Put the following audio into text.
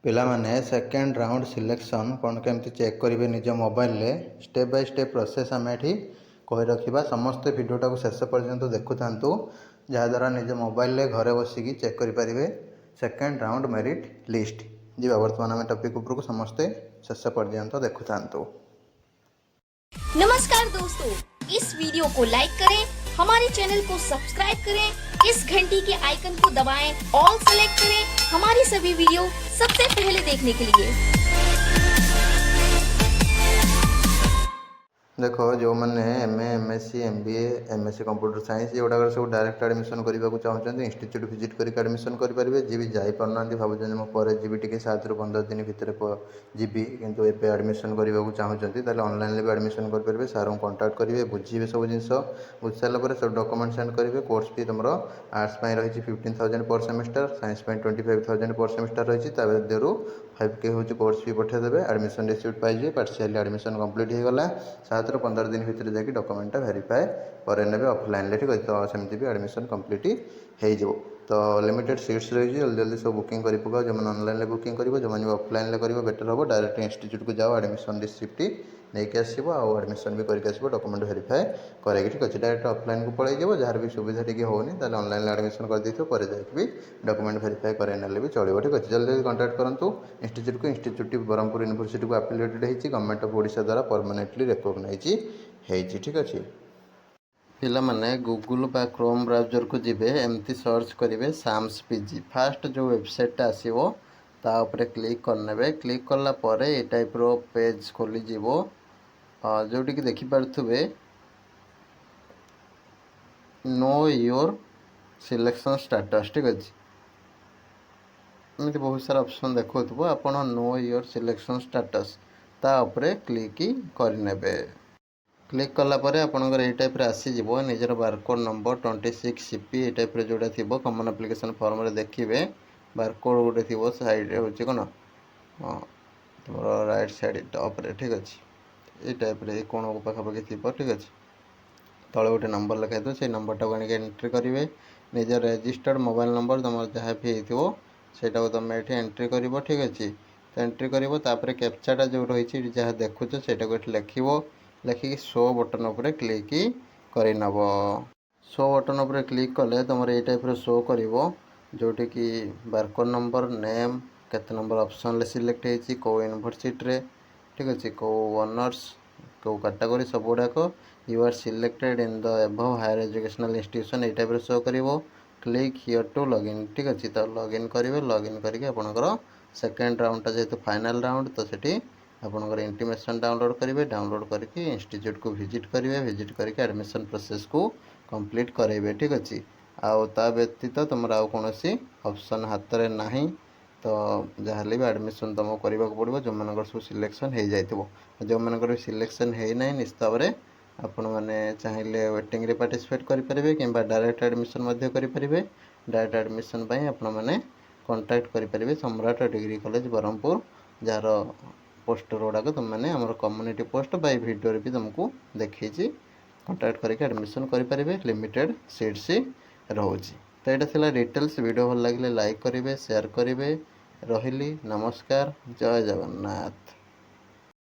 ପିଲାମାନେ second round selection କ'ଣ କେମିତି ଚେକ୍ କରିବେ ନିଜ ମୋବାଇଲରେ ଷ୍ଟେପ୍ ବାଇ ଷ୍ଟେପ୍ ପ୍ରୋସେସ୍ ଆମେ ଏଠି କହି ରଖିବା। ସମସ୍ତେ ଭିଡ଼ିଓଟାକୁ ଶେଷ ପର୍ଯ୍ୟନ୍ତ ଦେଖୁଥାନ୍ତୁ, ଯାହାଦ୍ୱାରା ନିଜ ମୋବାଇଲରେ ଘରେ ବସିକି ଚେକ୍ କରିପାରିବେ ସେକେଣ୍ଡ ରାଉଣ୍ଡ मेरिट लिस्ट। ଯିବା ବର୍ତ୍ତମାନ ଆମେ ଟପିକ୍ ଉପରକୁ ସମସ୍ତେ ଶେଷ ପର୍ଯ୍ୟନ୍ତ ଦେଖୁଥାନ୍ତୁ। नमस्कार दोस्तों, इस वीडियो को लाइक करें, हमारे चैनल को सब्सक्राइब करें, इस घंटी के आइकन को दबाएं, ऑल सेलेक्ट करें हमारी सभी वीडियो सबसे पहले देखने के लिए। देखो जो मैंने MA MSc MBA MSc computer science ये गुड़ाक सब डायरेक्ट एडमिशन करने को चाहते इंस्टीट्यूट विजिट करके एडमिशन करेंगे। जी भी जापना भावुँ मो पर जी टी 7 ରୁ 15 दिन भितर जीवी कितु ए एडमिशन करने को चाहते ऑनलाइन भी एडमिशन करेंगे। सार को कंटाक्ट करेंगे, बुझे सब जिन बुझी सारापर सब डॉक्यूमेंट सेंड करेंगे। कोर्स फी तुम आर्ट्स रही 15,000 पर सेमेस्टर, साइंस 25,000 पर सेमेस्टर रही। तरु 5K हूँ कोर्स फी पठेदेवे, एडमिशन रिसीप्ट पाइबे। पार्शियाली एडमिशन कंप्लीट हो गला 7 ରୁ 15 दिन भितर जाकि डॉक्यूमेंटा वेरीफाए करे ऑफलाइन ठीक अच्छे। तो सेमती भी एडमिशन कंप्लीट हो तो लिमिटेड सीट्स रही जल्दी जल्दी सब बुकिंग कर पकाओ। जो ऑनलाइन बुकिंग कर जो ऑफलाइन कर बेटर हम डायरेक्ट इंस्टीट्यूट को जाओ, एडमिशन रिसीप्ट नहीं आसो एडमिशन भी करके आसो, डॉक्यूमेंट वेरीफाए करेंगे ठीक अच्छे। डायरेक्ट ऑफलाइन को पड़े जाओ, जार भी सुविधा टी होनी ऑनलाइन एडमिशन कर देथियो पर भी डॉक्यूमेंट वेरीफाए करे भी चलो ठीक अच्छे। जल्दी जल्दी कंटाक्ट करूँ इंस्टीट्यूट को। इंस्टीट्यूट ब्रह्मपुर यूनिवर्सिटी को एफिलिएटेड होती गवर्नमेंट ऑफ ओडिशा द्वारा परमानेंटली रिकॉग्नाइज होती ठीक अच्छे। पिला माने गूगल बा क्रोम ब्राउजर को जिबे एमती सर्च करेंगे साम्स पीजी। फास्ट जो वेबसाइटा आसो ताऊपर क्लिक करने, क्लिक कला परे ये टाइप रो पेज खोली जीवो जोटी कि देखिपे नो योर सिलेक्शन स्टेटस ठीक अच्छे। एमती बहुत सारा ऑप्शन देखो आप नो योर सिलेक्शन स्टेटस ताऊपर क्लिक करने। क्लिक कलापर आपंकर ये टाइप आसीज निजर बारकोड नंबर 26 CP ये टाइप जोड़ा थी कमन एप्लिकेशन फॉर्म रे देखिए बारकोड गोटे थी साइड हूँ कौन तुम राइट साइड टॉप रे ठीक अच्छे। ये टाइप कौन को पाखापाखि थी ठीक अच्छे। तले गोटे नंबर लिखाई थो से नंबरटा को एंट्री करेंगे। निजर रेजिस्टर्ड मोबाइल नंबर तुम जहाँ भी हो सेटा को तुम ये एंट्री कर ठीक अच्छे। तो एंट्री कर कैप्चाटा जो रही जहाँ देखुच से लिखो, लिखिकी शो बटन उपर क्लिक करनब। शो बटन उपर क्लिक कले तुम ये टाइप शो कर जोटी कि बारकोड नंबर नेम केते नंबर ऑप्शन सिलेक्ट होती कौ यूनिवर्सिटी ठीक अच्छे कौ ऑनर्स कौ कैटेगरी सब गुड़ाक you are selected in the above higher educational institution ये टाइप शो कर। क्लिक हियर टू लॉगिन ठीक अच्छे। तो लॉगिन करेंगे, लॉगिन करके आपंकर सेकेंड राउंडटा जेहेतु फाइनल राउंड तो सेठी आपंकर इंटीमेशन डाउनलोड करेंगे। डाउनलोड करके इंस्टीट्यूट को विजिट करेंगे, विजिट करके एडमिशन प्रोसेस को कंप्लीट करेंगे ठीक अच्छे। आउ ता व्यतीत तुम आउ कौन ऑप्शन हाथ में ना तो जहाँ भी एडमिशन तुमको करने को पड़ो जो मन सब सिलेक्शन हो जाइए। जो मन सिलेक्शन होना निश्चित भाव में आपण मैंने चाहिए वेटिंग रे पार्टिसिपेट करेंगे कि डायरेक्ट एडमिशन करेंगे। डायरेक्ट एडमिशन आपण मैंने कांटेक्ट करेंगे सम्राट डिग्री कॉलेज ब्रह्मपुर जार पोस्टर गुड़ाक तुमने आम कम्युनिटी पोस्ट बाय वीडियो भी तुमको देखी कांटेक्ट करके एडमिशन करेंगे। लिमिटेड सीट्स रोचे। तो यहाँ डिटेल्स वीडियो भल लगे लाइक करेंगे, शेयर करेंगे। रही नमस्कार, जय जगन्नाथ।